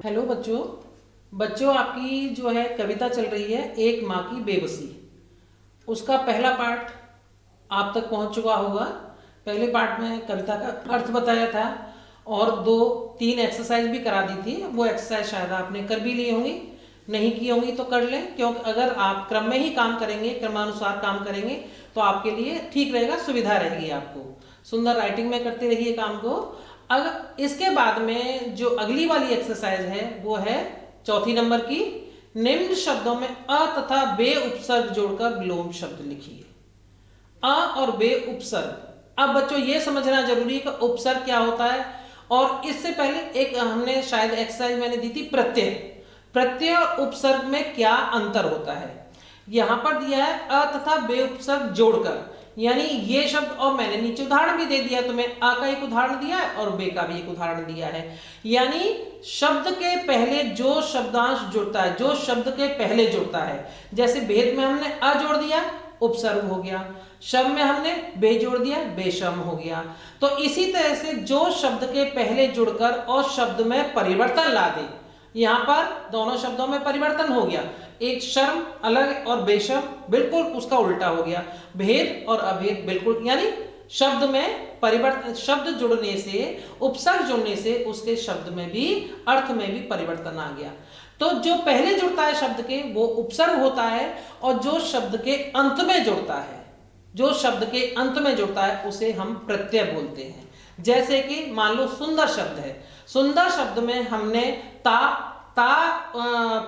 Hello बच्चों। बच्चों, आपकी जो है कविता चल रही है एक माँ की बेबसी। उसका पहला पार्ट आप तक पहुंच चुका होगा। पहले पार्ट में कविता का अर्थ बताया था और दो तीन एक्सरसाइज भी करा दी थी। वो एक्सरसाइज शायद आपने कर भी ली होंगी, नहीं की होंगी तो कर लें, क्योंकि अगर आप क्रम में ही काम करेंगे, क्रमानुसार काम करेंगे तो आपके लिए ठीक रहेगा, सुविधा रहेगी। आपको सुंदर राइटिंग में करते रहिए काम को। अगर इसके बाद में जो अगली वाली एक्सरसाइज है वो है चौथी नंबर की। निम्न शब्दों में अ तथा बे उपसर्ग जोड़कर विलोम शब्द लिखिए। अ और बे उपसर्ग। अब बच्चों ये समझना जरूरी है कि उपसर्ग क्या होता है। और इससे पहले एक हमने शायद एक्सरसाइज मैंने दी थी प्रत्यय। प्रत्यय और उपसर्ग में क्या अंतर होता है। यहां पर दिया है अ तथा बे उपसर्ग जोड़कर, यानी ये शब्द, और मैंने नीचे उदाहरण भी दे दिया तुम्हें। अ का एक उदाहरण दिया है और बे का भी एक उदाहरण दिया है। यानी शब्द के पहले जो शब्दांश जुड़ता है, जो शब्द के पहले जुड़ता है, जैसे भेद में हमने अ जोड़ दिया, उपसर्ग हो गया। शम में हमने बे जोड़ दिया, बेशम हो गया। तो इसी तरह से जो शब्द के पहले जुड़कर और शब्द में परिवर्तन ला दे, यहां पर दोनों शब्दों में परिवर्तन हो गया। एक शर्म अलग और बेशर्म बिल्कुल उसका उल्टा हो गया। भेद और अभेद बिल्कुल, यानी शब्द में परिवर्तन, शब्द जुड़ने से, उपसर्ग जुड़ने से उसके शब्द में भी, अर्थ में भी परिवर्तन आ गया। तो जो पहले जुड़ता है शब्द के वो उपसर्ग होता है, और जो शब्द के अंत में जुड़ता है, जो शब्द के अंत में जुड़ता है उसे हम प्रत्यय बोलते हैं। जैसे कि मान लो सुंदर शब्द है, सुंदर शब्द में हमने ता ता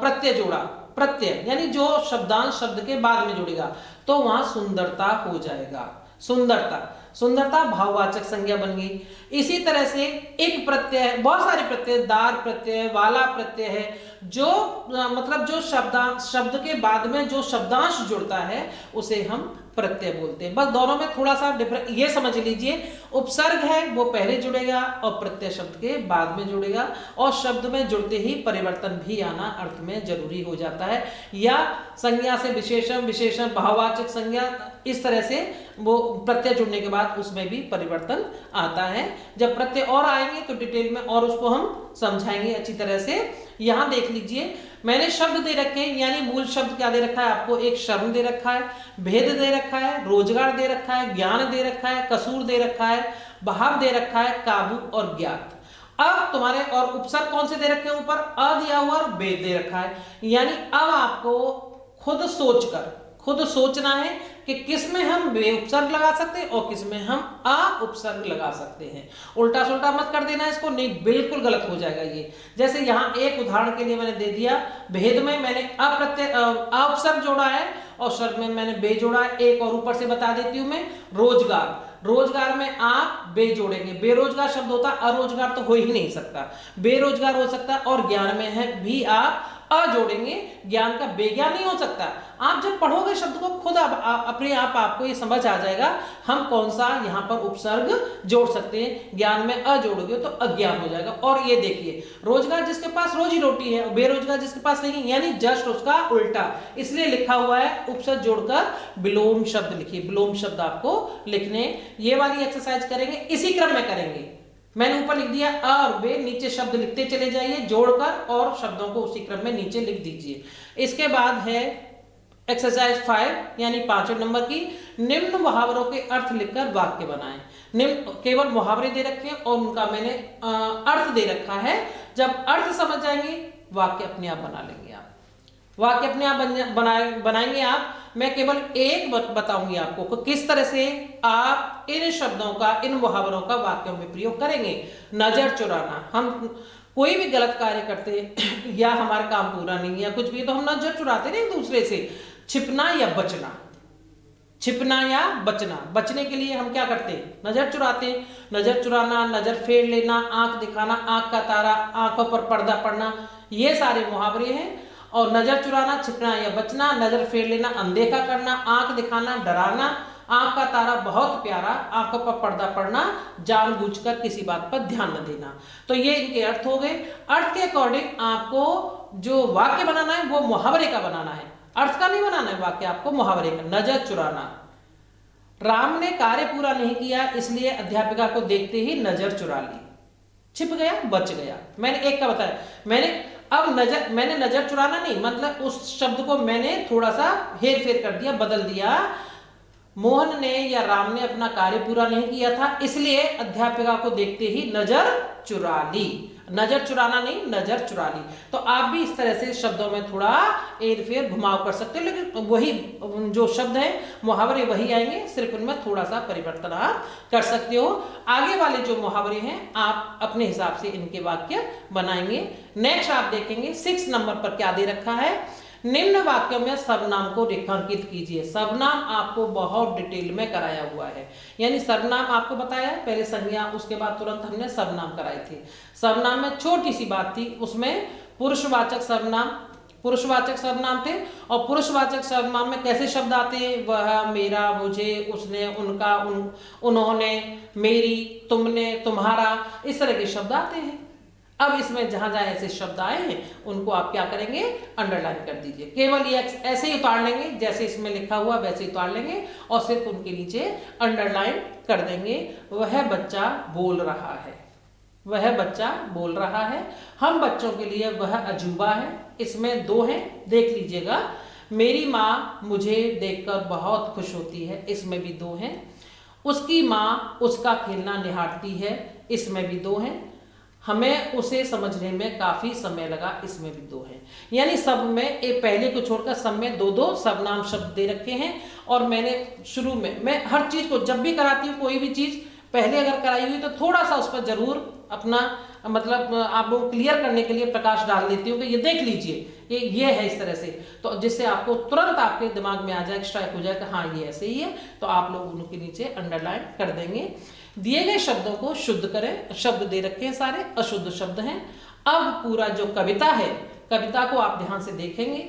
प्रत्यय जोड़ा। प्रत्यय यानी जो शब्दांश शब्द के बाद में जुड़ेगा तो वहां सुंदरता हो जाएगा। सुंदरता, सुंदरता भाववाचक संज्ञा बन गई। इसी तरह से एक प्रत्यय है, बहुत सारे प्रत्यय, दार प्रत्यय, वाला प्रत्यय है, जो मतलब जो शब्दांश, शब्द के बाद में जो शब्दांश जुड़ता है उसे हम प्रत्यय बोलते हैं। बस दोनों में थोड़ा सा डिफरेंस ये समझ लीजिए। उपसर्ग है वो पहले जुड़ेगा और प्रत्यय शब्द के बाद में जुड़ेगा, और शब्द में जुड़ते ही परिवर्तन भी आना अर्थ में जरूरी हो जाता है। या संज्ञा से विशेषण, विशेषण भाववाचक संज्ञा, इस तरह से वो प्रत्यय जुड़ने के बाद उसमें भी परिवर्तन आता है। जब प्रत्यय और आएंगे तो डिटेल में और उसको हम समझाएंगे अच्छी तरह से। यहां देख लीजिए, मैंने शब्द दे रखे हैं, यानी मूल शब्द क्या दे रखा है आपको, एक शर्म दे रखा है, भेद दे रखा है, रोजगार दे रखा है, ज्ञान दे रखा है, कसूर दे रखा है, भाव दे रखा है, काबू और ज्ञात। अब तुम्हारे और उपसर्ग कौन से दे रखे हैं, ऊपर अ दिया हुआ और बे दे रखा है। यानी अब आपको खुद सोचकर, खुद सोचना है कि किस में हम बे उपसर्ग लगा सकते हैं और किस में हम अ उपसर्ग लगा सकते हैं। उल्टा सुल्टा मत कर देना इसको, नहीं बिल्कुल गलत हो जाएगा ये। जैसे यहाँ एक उदाहरण के लिए मैंने दे दिया, भेद में मैंने अ उपसर्ग जोड़ा है और शर्म में मैंने बे जोड़ा है। एक और ऊपर से बता देती हूं मैं, रोजगार, रोजगार में आप बे जोड़ेंगे। बेरोजगार शब्द होता, अरोजगार तो हो ही नहीं सकता, बेरोजगार हो सकता। और ज्ञान में है भी आप अ जोड़ेंगे, ज्ञान का बेज्ञान नहीं हो सकता। आप जब पढ़ोगे शब्द को खुद अपने आप आपको ये समझ आ जाएगा हम कौन सा यहाँ पर उपसर्ग जोड़ सकते हैं। ज्ञान में अ जोड़ोगे तो अज्ञान हो जाएगा। और ये देखिए, रोजगार जिसके पास रोजी रोटी है, बेरोजगार जिसके पास नहीं, यानी जस्ट उसका उल्टा। इसलिए लिखा हुआ है उपसर्ग जोड़कर विलोम शब्द लिखिए। विलोम शब्द आपको लिखने, ये वाली एक्सरसाइज करेंगे, इसी क्रम में करेंगे। मैंने ऊपर लिख दिया अ और बे, नीचे शब्द लिखते चले जाइए जोड़कर, और शब्दों को उसी क्रम में नीचे लिख दीजिए। इसके बाद है एक्सरसाइज 5 यानी 5वें नंबर की, निम्न मुहावरों के अर्थ लिखकर वाक्य बनाएं। निम्न केवल मुहावरे दे रखे हैं और उनका मैंने अर्थ दे रखा है। जब अर्थ समझ जाएंगे वाक्य अपने आप बना लेंगे आप, वाक्य अपने आप बनाएंगे आप। मैं केवल एक बताऊंगी आपको कि किस तरह से आप इन शब्दों का, इन मुहावरों का वाक्यों में प्रयोग करेंगे। नजर चुराना, हम कोई भी गलत कार्य करते या हमारा काम पूरा नहीं या कुछ भी, तो हम नजर चुराते ना एक दूसरे से। छिपना या बचना, छिपना या बचना, बचने के लिए हम क्या करते हैं, नजर चुराते हैं। नजर चुराना, नजर फेर लेना, आंख दिखाना, आंख का तारा, आंखों पर पर्दा पड़ना, ये सारे मुहावरे हैं। और नजर चुराना, छिपना या बचना, नजर फेर लेना, अनदेखा करना, आंख दिखाना, डराना, आंख का तारा बहुत प्यारा, आंखों पर पर्दा पड़ना, जानबूझकर किसी बात पर ध्यान न देना। तो ये इनके अर्थ हो गए। अर्थ के अकॉर्डिंग आपको जो वाक्य बनाना है वो मुहावरे का बनाना है, अर्थ का नहीं बनाना है वाक्य आपको, मुहावरे का। नजर चुराना, राम ने कार्य पूरा नहीं किया इसलिए अध्यापिका को देखते ही नजर चुरा ली। छिप गया, बच गया। मैंने एक का बताया, मैंने अब मैंने नजर चुराना नहीं, मतलब उस शब्द को मैंने थोड़ा सा हेर फेर कर दिया, बदल दिया। मोहन ने या राम ने अपना कार्य पूरा नहीं किया था, इसलिए अध्यापिका को देखते ही नजर चुरा ली। नजर चुराना नहीं, नजर चुरा ली। तो आप भी इस तरह से शब्दों में थोड़ा हेर फेर घुमाव कर सकते हो, लेकिन वही जो शब्द है मुहावरे वही आएंगे, सिर्फ उनमें थोड़ा सा परिवर्तन आप कर सकते हो। आगे वाले जो मुहावरे हैं आप अपने हिसाब से इनके वाक्य बनाएंगे। नेक्स्ट आप देखेंगे 6 नंबर पर क्या दे रखा है, निम्न वाक्यों में सर्वनाम को रेखांकित कीजिए। सर्वनाम आपको बहुत डिटेल में कराया हुआ है, यानी सर्वनाम आपको बताया पहले संज्ञा, उसके बाद तुरंत हमने सर्वनाम कराए थे। सर्वनाम में छोटी सी बात थी, उसमें पुरुषवाचक सर्वनाम थे, और पुरुषवाचक सर्वनाम में कैसे शब्द आते हैं, वह, मेरा, मुझे, उसने, उनका, उन्होंने, मेरी, तुमने, तुम्हारा, इस तरह के शब्द आते हैं। अब इसमें जहां जहां ऐसे शब्द आए हैं उनको आप क्या करेंगे, अंडरलाइन कर दीजिए। केवल ये ऐसे ही उतार लेंगे, जैसे इसमें लिखा हुआ वैसे ही उतार लेंगे और सिर्फ उनके नीचे अंडरलाइन कर देंगे। वह बच्चा बोल रहा है, वह बच्चा बोल रहा है। हम बच्चों के लिए वह अजूबा है, इसमें 2 हैं, देख लीजिएगा। मेरी माँ मुझे देखकर बहुत खुश होती है, इसमें भी 2 हैं। उसकी माँ उसका खेलना निहारती है, इसमें भी 2 हैं। हमें उसे समझने में काफी समय लगा, इसमें भी 2 हैं। यानी सब में एक पहले को छोड़कर सब में 2-2 सर्वनाम शब्द दे रखे हैं। और मैंने शुरू में, मैं हर चीज को जब भी कराती हूँ, कोई भी चीज पहले अगर कराई हुई तो थोड़ा सा उस पर जरूर अपना मतलब आप लोग क्लियर करने के लिए प्रकाश डाल देती हूँ कि ये देख लीजिए ये है इस तरह से, तो जिससे आपको तुरंत आपके दिमाग में आ जाए, स्ट्राइक हो जाए कि हाँ ये ऐसे ही है, तो आप लोग उनके नीचे अंडरलाइन कर देंगे। दिए गए शब्दों को शुद्ध करें, शब्द दे रखे हैं सारे अशुद्ध शब्द हैं। अब पूरा जो कविता है, कविता को आप ध्यान से देखेंगे,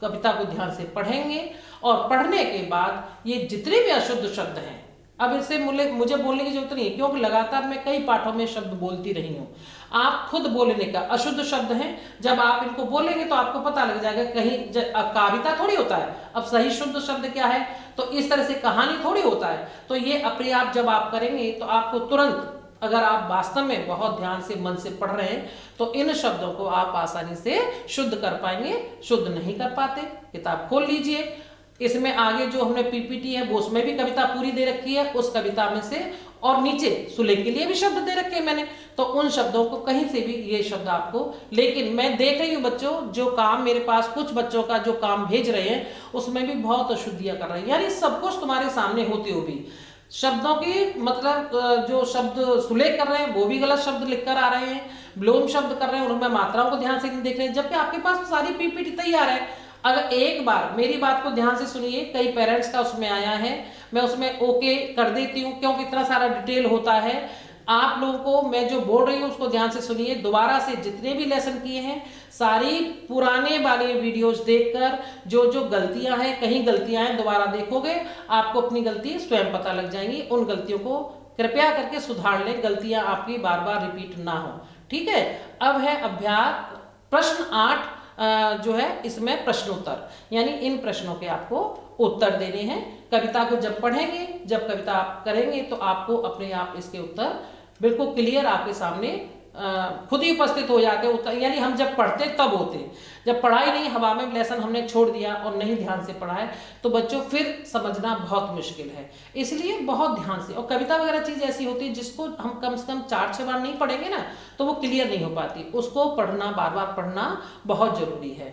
कविता को ध्यान से पढ़ेंगे, और पढ़ने के बाद ये जितने भी अशुद्ध शब्द हैं, अब इससे मुझे बोलने की जरूरत नहीं है, क्योंकि लगातार मैं कई पाठों में शब्द बोलती रही हूँ। आप खुद बोलने का, अशुद्ध शब्द हैं, जब आप इनको बोलेंगे तो आपको पता लग जाएगा। कहीं कविता थोड़ी होता है, अब सही शुद्ध शब्द क्या है, तो इस तरह से कहानी थोड़ी होता है। तो ये अपने आप जब आप करेंगे तो आपको तुरंत, अगर आप वास्तव में बहुत ध्यान से मन से पढ़ रहे हैं तो इन शब्दों को आप आसानी से शुद्ध कर पाएंगे। शुद्ध नहीं कर पाते, किताब खोल लीजिए, इसमें आगे जो हमने पीपीटी है वो उसमें भी कविता पूरी दे रखी है, उस कविता में से, और नीचे सुलेख के लिए भी शब्द दे रखे हैं मैंने, तो उन शब्दों को कहीं से भी ये शब्द आपको, लेकिन मैं देख रही हूँ बच्चों जो काम मेरे पास, कुछ बच्चों का जो काम भेज रहे हैं उसमें भी बहुत अशुद्धियां कर रहे हैं, यानी सब कुछ तुम्हारे सामने होते हुए भी शब्दों की मतलब जो शब्द सुलेख कर रहे हैं वो भी गलत शब्द लिखकर आ रहे हैं, विलोम शब्द कर रहे हैं, उनमें मात्राओं को ध्यान से नहीं देख रहे हैं, जबकि आपके पास सारी पीपीटी तैयार है। अगर एक बार मेरी बात को ध्यान से सुनिए, कई पेरेंट्स का उसमें आया है, मैं उसमें ओके कर देती हूँ क्योंकि इतना सारा डिटेल होता है। आप लोगों को मैं जो बोल रही हूँ उसको ध्यान से सुनिए, दोबारा से जितने भी लेसन किए हैं सारी पुराने वाले वीडियोस देखकर जो जो गलतियां हैं, कहीं गलतियां हैं दोबारा देखोगे आपको अपनी गलती स्वयं पता लग जाएंगी। उन गलतियों को कृपया करके सुधार लें, गलतियां आपकी बार बार रिपीट ना हो, ठीक है। अब है अभ्यास प्रश्न 8 जो है, इसमें प्रश्नोत्तर, यानी इन प्रश्नों के आपको उत्तर देने हैं। कविता को जब पढ़ेंगे, जब कविता आप करेंगे तो आपको अपने आप इसके उत्तर बिल्कुल क्लियर आपके सामने खुद ही उपस्थित हो जाते हैं उत्तर, यानी हम जब पढ़ते तब होते, जब पढ़ाई नहीं, हवा में लेसन हमने छोड़ दिया और नहीं ध्यान से पढ़ा है तो बच्चों फिर समझना बहुत मुश्किल है। इसलिए बहुत ध्यान से, और कविता वगैरह चीज ऐसी होती है जिसको हम कम से कम 4-6 बार नहीं पढ़ेंगे ना तो वो क्लियर नहीं हो पाती, उसको पढ़ना, बार बार पढ़ना बहुत जरूरी है।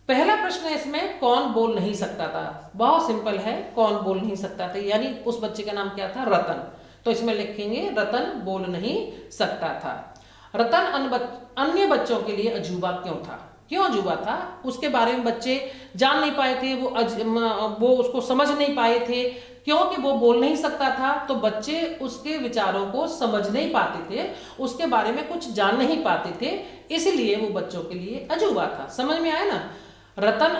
पहला प्रश्न है इसमें, कौन बोल नहीं सकता था। बहुत सिंपल है, कौन बोल नहीं सकता था, यानी उस बच्चे का नाम क्या था, रतन, तो इसमें लिखेंगे रतन बोल नहीं सकता था। रतन अन्य बच्चों के लिए अजूबा क्यों था, क्यों अजूबा था, उसके बारे में बच्चे जान नहीं पाए थे, वो उसको समझ नहीं पाए थे, क्योंकि वो बोल नहीं सकता था तो बच्चे उसके विचारों को समझ नहीं पाते थे, उसके बारे में कुछ जान नहीं पाते थे, इसलिए वो बच्चों के लिए अजूबा था। समझ में आया ना। रतन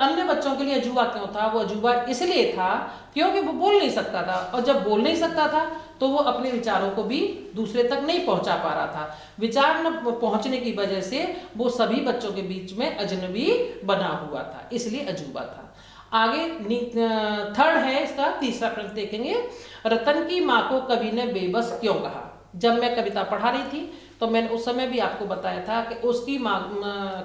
अन्य बच्चों के लिए अजूबा क्यों था, वो अजूबा इसलिए था क्योंकि वो बोल नहीं सकता था, और जब बोल नहीं सकता था तो वो अपने विचारों को भी दूसरे तक नहीं पहुंचा पा रहा था। विचार न पहुंचने की वजह से वो सभी बच्चों के बीच में अजनबी बना हुआ था, इसलिए अजूबा था। आगे थर्ड है इसका, तीसरा प्रश्न देखेंगे, रतन की माँ को कवि ने बेबस क्यों कहा। जब मैं कविता पढ़ा रही थी तो मैंने उस समय भी आपको बताया था कि उसकी माँ,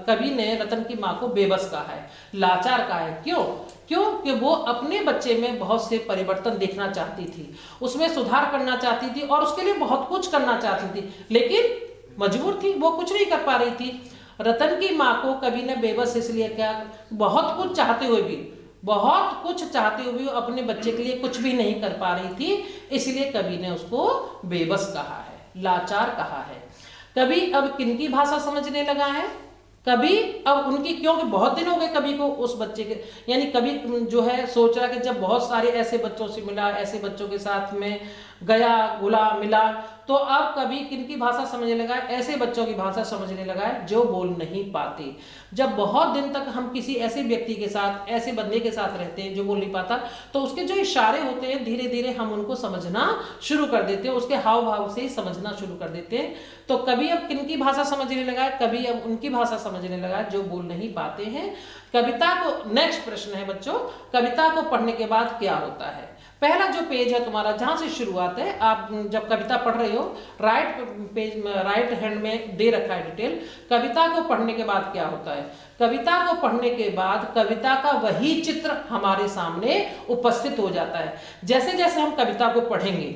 कवि ने रतन की माँ को बेबस कहा है, लाचार कहा है। क्यों? क्योंकि वो अपने बच्चे में बहुत से परिवर्तन देखना चाहती थी, उसमें सुधार करना चाहती थी और उसके लिए बहुत कुछ करना चाहती थी, लेकिन मजबूर थी, वो कुछ नहीं कर पा रही थी। रतन की माँ को कवि ने बेबस इसलिए क्या, बहुत कुछ चाहते हुए भी, बहुत कुछ चाहते हुए भी अपने बच्चे के लिए कुछ भी नहीं कर पा रही थी, इसलिए कवि ने उसको बेबस कहा है, लाचार कहा है। कवि अब किनकी भाषा समझने लगा है? कवि अब उनकी, क्योंकि बहुत दिन हो गए कवि को उस बच्चे के, यानी कवि जो है सोच रहा कि जब बहुत सारे ऐसे बच्चों से मिला, ऐसे बच्चों के साथ में गया, घुला मिला, तो अब कवि किनकी भाषा समझने लगा है? ऐसे बच्चों की भाषा समझने लगा है जो बोल नहीं पाते। जब बहुत दिन तक हम किसी ऐसे व्यक्ति के साथ, ऐसे बंदे के साथ रहते हैं जो बोल नहीं पाता, तो उसके जो इशारे होते हैं धीरे धीरे हम उनको समझना शुरू कर देते हैं, उसके हाव भाव से ही समझना शुरू कर देते हैं। तो कवि अब किनकी भाषा समझने लगा है? कवि अब उनकी भाषा समझने लगा है जो बोल नहीं पाते हैं। कविता को, नेक्स्ट प्रश्न है बच्चों, कविता को पढ़ने के बाद क्या होता है? पहला जो पेज है तुम्हारा, जहां से शुरुआत है, आप जब कविता पढ़ रहे हो, राइट पेज, राइट हैंड में दे रखा है डिटेल। कविता को पढ़ने के बाद क्या होता है? कविता को पढ़ने के बाद कविता का वही चित्र हमारे सामने उपस्थित हो जाता है। जैसे जैसे हम कविता को पढ़ेंगे,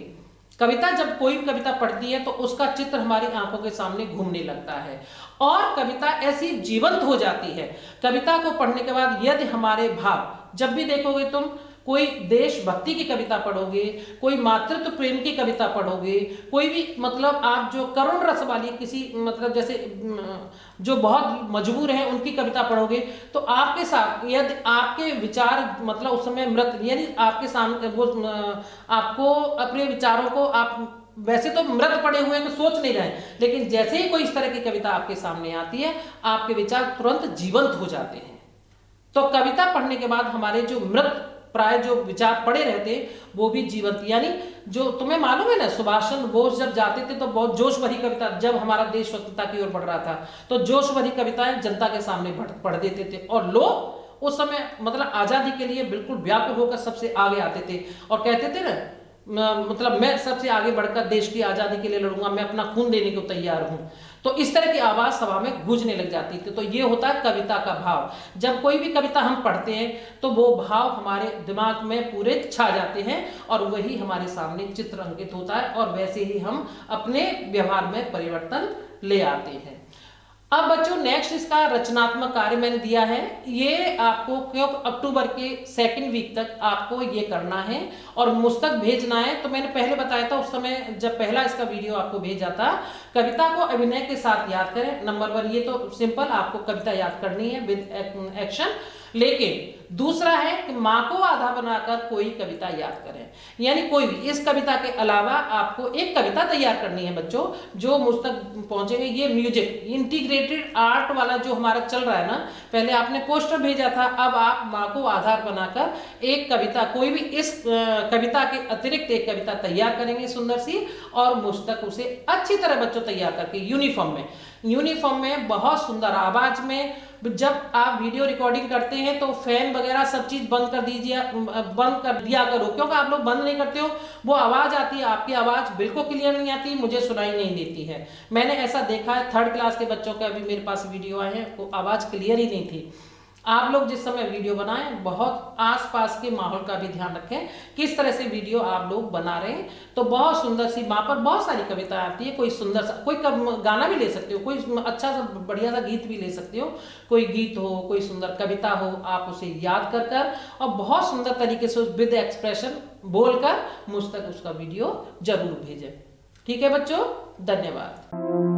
कविता, जब कोई कविता पढ़ती है तो उसका चित्र हमारी आंखों के सामने घूमने लगता है और कविता ऐसी जीवंत हो जाती है। कविता को पढ़ने के बाद यदि हमारे भाव, जब भी देखोगे तुम, कोई देशभक्ति की कविता पढ़ोगे, कोई मातृत्व प्रेम की कविता पढ़ोगे, कोई भी मतलब आप जो करुण रस वाली किसी, मतलब जैसे जो बहुत मजबूर हैं उनकी कविता पढ़ोगे, तो आपके साथ यदि आपके विचार, मतलब उस समय मृत, यानी आपके सामने वो आपको अपने विचारों को, आप वैसे तो मृत पड़े हुए हैं तो सोच नहीं रहे, लेकिन जैसे ही कोई इस तरह की कविता आपके सामने आती है, आपके विचार तुरंत जीवंत हो जाते हैं। तो कविता पढ़ने के बाद हमारे जो मृत प्राय जो विचार पड़े रहते वो भी जीवंत, यानी जो तुम्हें मालूम है ना, सुभाष चंद्र बोस जब जाते थे तो बहुत जोश भरी कविता, जब हमारा देश स्वतंत्रता की ओर बढ़ रहा था तो जोश भरी कविताएं जनता के सामने पढ़ देते थे और लोग उस समय मतलब आजादी के लिए बिल्कुल व्याकुल होकर सबसे आगे आते थे और कहते थे ना, मतलब मैं सबसे आगे बढ़कर देश की आजादी के लिए लड़ूंगा, मैं अपना खून देने को तैयार हूं। तो इस तरह की आवाज सभा में गूंजने लग जाती थी। तो ये होता है कविता का भाव। जब कोई भी कविता हम पढ़ते हैं तो वो भाव हमारे दिमाग में पूरे छा जाते हैं और वही हमारे सामने चित्र अंकित होता है और वैसे ही हम अपने व्यवहार में परिवर्तन ले आते हैं। अब बच्चों नेक्स्ट इसका रचनात्मक कार्य मैंने दिया है, ये आपको क्यों अक्टूबर के 2nd वीक तक आपको ये करना है और मुझ तक भेजना है। तो मैंने पहले बताया था उस समय जब पहला इसका वीडियो आपको भेजा था, कविता को अभिनय के साथ याद करें। नंबर 1 ये तो सिंपल, आपको कविता याद करनी है विद एक्शन। लेकिन दूसरा है कि माँ को आधा बनाकर कोई कविता याद करें, यानी कोई भी इस कविता के अलावा आपको एक कविता तैयार करनी है बच्चों जो मुझ तक पहुंचेंगे। ये म्यूजिक इंटीग्रेटेड आर्ट वाला जो हमारा चल रहा है ना, पहले आपने पोस्टर भेजा था, अब आप माँ को आधार बनाकर एक कविता, कोई भी इस कविता के अतिरिक्त एक कविता तैयार करेंगे सुंदर सी और मुझ तक उसे अच्छी तरह बच्चों तैयार करके यूनिफॉर्म में बहुत सुंदर आवाज में। जब आप वीडियो रिकॉर्डिंग करते हैं तो फैन वगैरह सब चीज बंद कर दिया करो, क्योंकि आप लोग बंद नहीं करते हो, वो आवाज आती है, आपकी आवाज बिल्कुल क्लियर नहीं आती, मुझे सुनाई नहीं देती है। मैंने ऐसा देखा है, 3rd क्लास के बच्चों का अभी मेरे पास वीडियो आए हैं, वो आवाज क्लियर ही नहीं थी। आप लोग जिस समय वीडियो बनाएं बहुत आसपास के माहौल का भी ध्यान रखें, किस तरह से वीडियो आप लोग बना रहे हैं। तो बहुत सुंदर सी, वहां पर बहुत सारी कविता आती है, कोई सुंदर सा, कोई गाना भी ले सकते हो, कोई अच्छा सा बढ़िया सा गीत भी ले सकते हो, कोई गीत हो, कोई सुंदर कविता हो, आप उसे याद कर और बहुत सुंदर तरीके से विद एक्सप्रेशन बोलकर मुझ तक उसका वीडियो जरूर भेजें। ठीक है बच्चों, धन्यवाद।